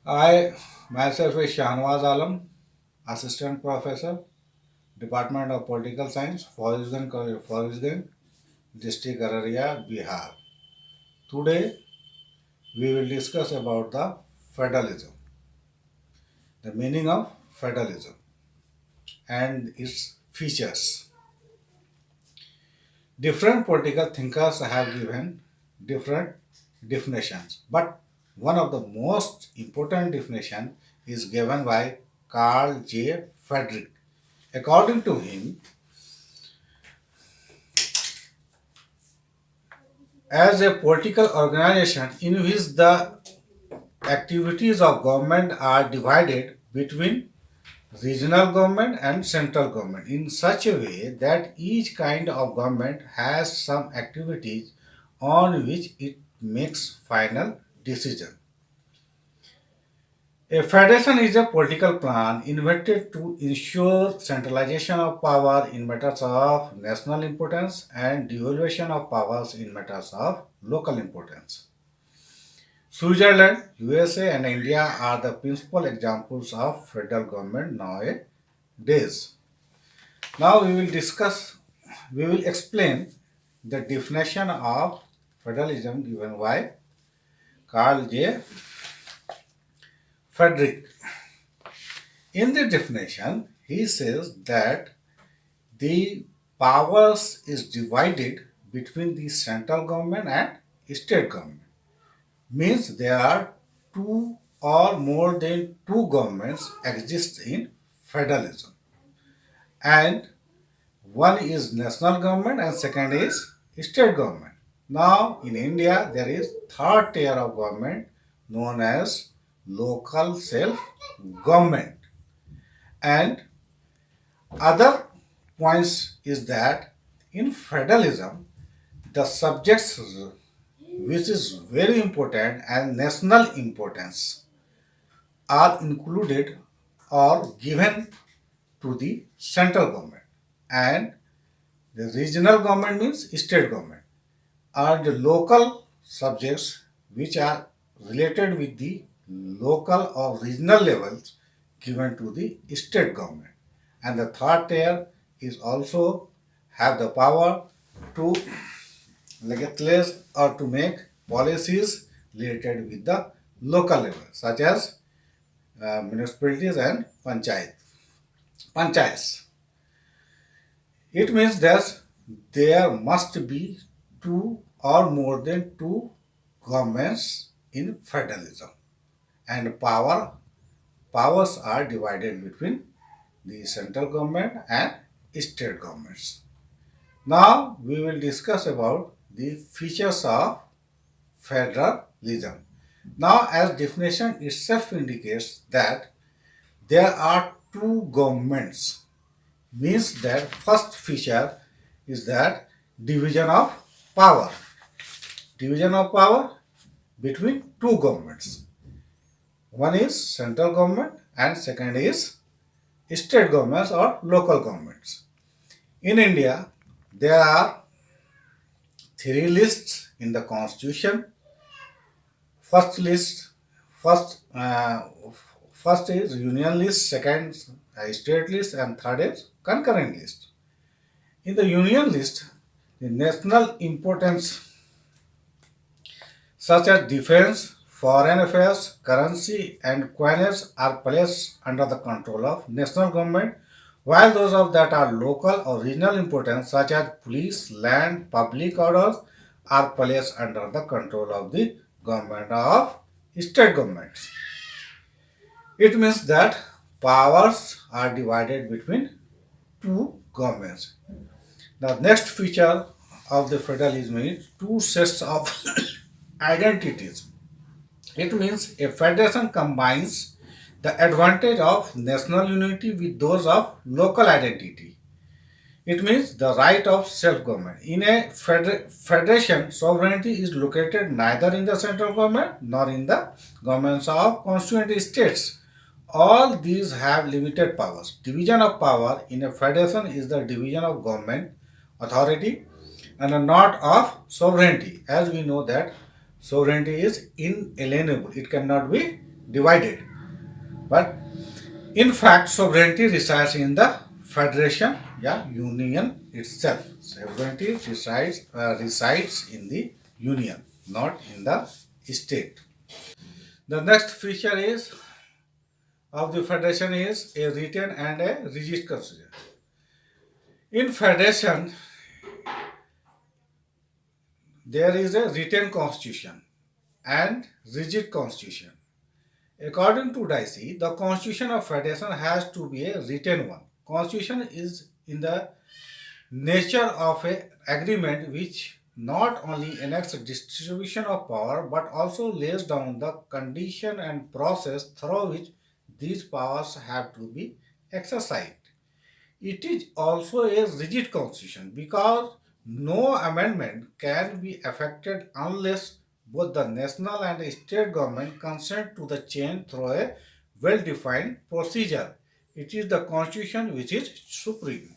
I myself is Shahnawaz Alam, Assistant Professor, Department of Political Science, Farizganj District Araria, Bihar. Today we will discuss about the federalism, the meaning of federalism and its features. Different political thinkers have given different definitions, but one of the most important definition is given by Carl J. Friedrich. According to him, as a political organization in which the activities of government are divided between regional government and central government in such a way that each kind of government has some activities on which it makes final decision. A federation is a political plan invented to ensure centralization of power in matters of national importance and devolution of powers in matters of local importance. Switzerland, USA, and India are the principal examples of federal government nowadays. Now we will explain the definition of federalism given by Carl J. Friedrich. In the definition, he says that the powers is divided between the central government and state government. Means there are two or more than two governments exist in federalism, and one is national government and second is state government. Now in India there is third tier of government known as local self government, and other points is that in federalism the subjects which is very important and national importance are included or given to the central government, and the regional government means state government, are the local subjects which are related with the local or regional levels given to the state government, and the third tier is also have the power to legislate or to make policies related with the local level such as municipalities and panchayats. It means that there must be two or more than two governments in federalism, and powers are divided between the central government and state governments. Now we will discuss about the features of federalism. Now, as definition itself indicates that there are two governments, means that first feature is that division of power. Division of power between two governments. One is central government and second is state governments or local governments. In India, there are three lists in the constitution. First list, first first is union list, second state list, and third is concurrent list. In the union list, the national importance such as defense, foreign affairs, currency, and coinage are placed under the control of national government, while those of that are local or regional importance such as police, land, public orders are placed under the control of the government of state governments. It means that powers are divided between two governments. The next feature of the federalism is two sets of identities. It means a federation combines the advantage of national unity with those of local identity. It means the right of self-government. In a federation, sovereignty is located neither in the central government nor in the governments of constituent states. All these have limited powers. Division of power in a federation is the division of government authority and not of sovereignty. As we know that sovereignty is inalienable, it cannot be divided. But in fact, sovereignty resides in the federation, yeah, union itself. Sovereignty resides in the union, not in the state. The next feature is of the federation is a written and a rigid constitution. In federation, there is a written constitution and rigid constitution. According to Dicey, the constitution of federation has to be a written one. Constitution is in the nature of a agreement which not only enacts a distribution of power but also lays down the condition and process through which these powers have to be exercised. It is also a rigid constitution because no amendment can be effected unless both the national and the state government consent to the change through a well-defined procedure. It is the constitution which is supreme.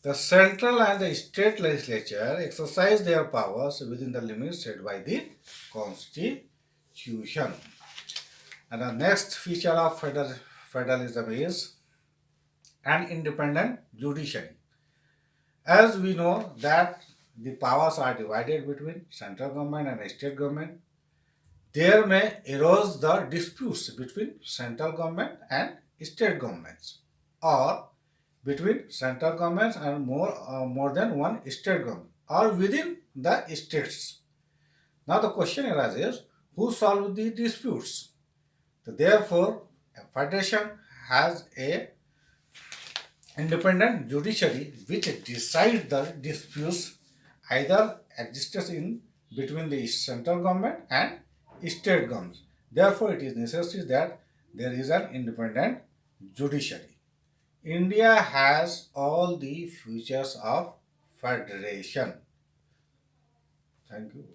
The central and the state legislature exercise their powers within the limits set by the constitution. And the next feature of federalism is an independent judiciary. As we know that the powers are divided between central government and state government, there may arise the disputes between central government and state governments, or between central governments and more than one state government, or within the states. Now the question arises: who solve the disputes? So therefore, a federation has a independent judiciary which decides the disputes either exists in between the central government and state governments. Therefore, it is necessary that there is an independent judiciary. India has all the features of federation. Thank you.